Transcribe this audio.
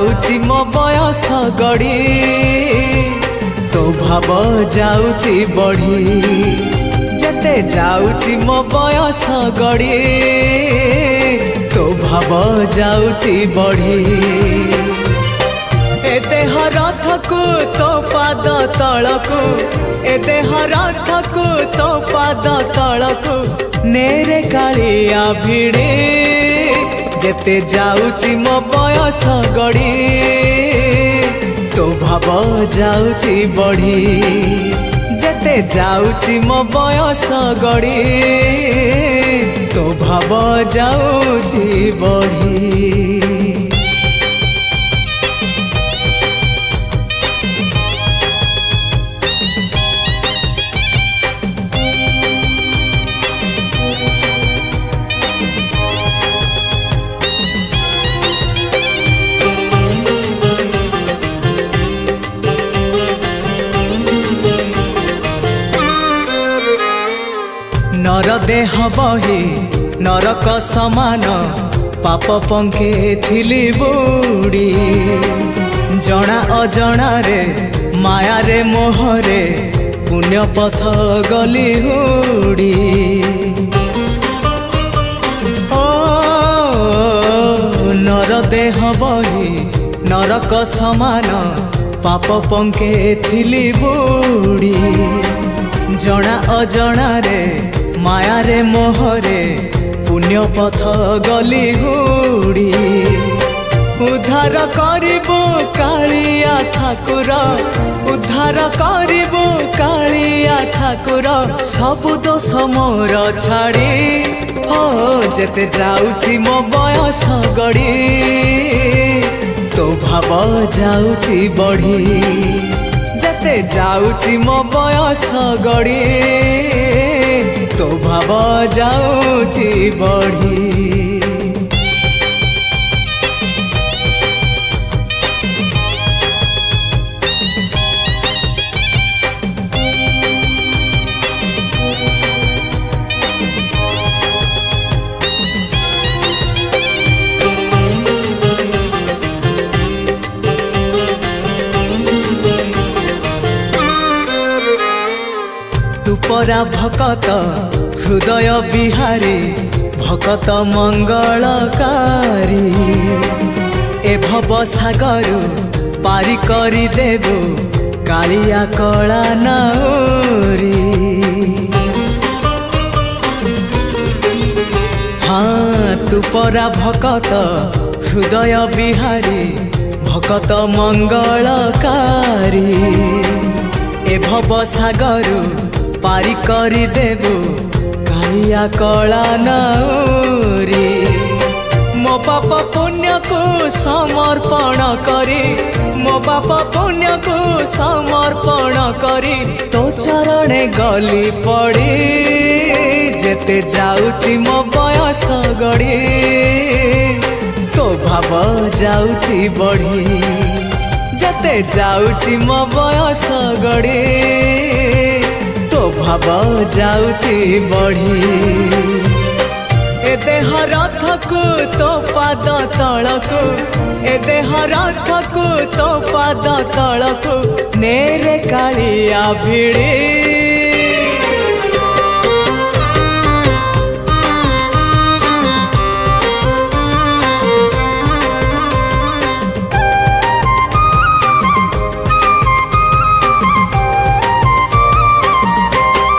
जाउची मो बयस गड़ी तो भाव जाउची बढ़ी जते जाउची मो बयस गड़ी तो भाव जाउची बढ़ी ए देह रथ को तो पाद तलको ए देह रथ को तो पाद तलको नेरे कालिया भिड़े जेते जाउची मो बयस गड़ी तो भाव जाउची बढ़ी जेते जाउची मो बयस गड़ी तो भाव जाउची बढ़ी। नर देह बही नरक समान पाप पंखे थिली बुड़ी जना अजना रे माया रे मोहरे पुण्य पथ गली हुड़ी ओ नर देह बही नरक समान पाप पंखे थिली बुड़ी जना अजना रे माया रे मोहरे पुण्य पथ गली हुड़ी उद्धार करिबो कालिया ठाकुर उद्धार करिबो कालिया ठाकुर सबु दोष मोर छाड़ी हो जेते जाउची मो बयस गड़ी तो भाव जाउची बढ़ी जेते जाउची मो बयस गड़ी तो भाव जाउची बढ़ी। तुपरा भकत हृदय बिहारी भकत मंगलकारी ए भव सागर पारी करी देबो कालिया कला नाउरी हाँ तुपरा भकत हृदय बिहारी भकत मंगलकारी ए भव सागर पारी करी देबो कालिया कला नाउरी मो पाप पुण्य को समर्पण करी मो पाप पुण्य को समर्पण करी तो चरणे गली पड़ी जेते जाउची मो बयस गड़ी तो भाव जाउची बढ़ी जेते जाउची मो बयस गड़ी तो भाव जाउची बढ़ी ए देह रथ को तो पाद तलको ए देह रथ को तो पाद तलको नेरे कालिया भिड़ी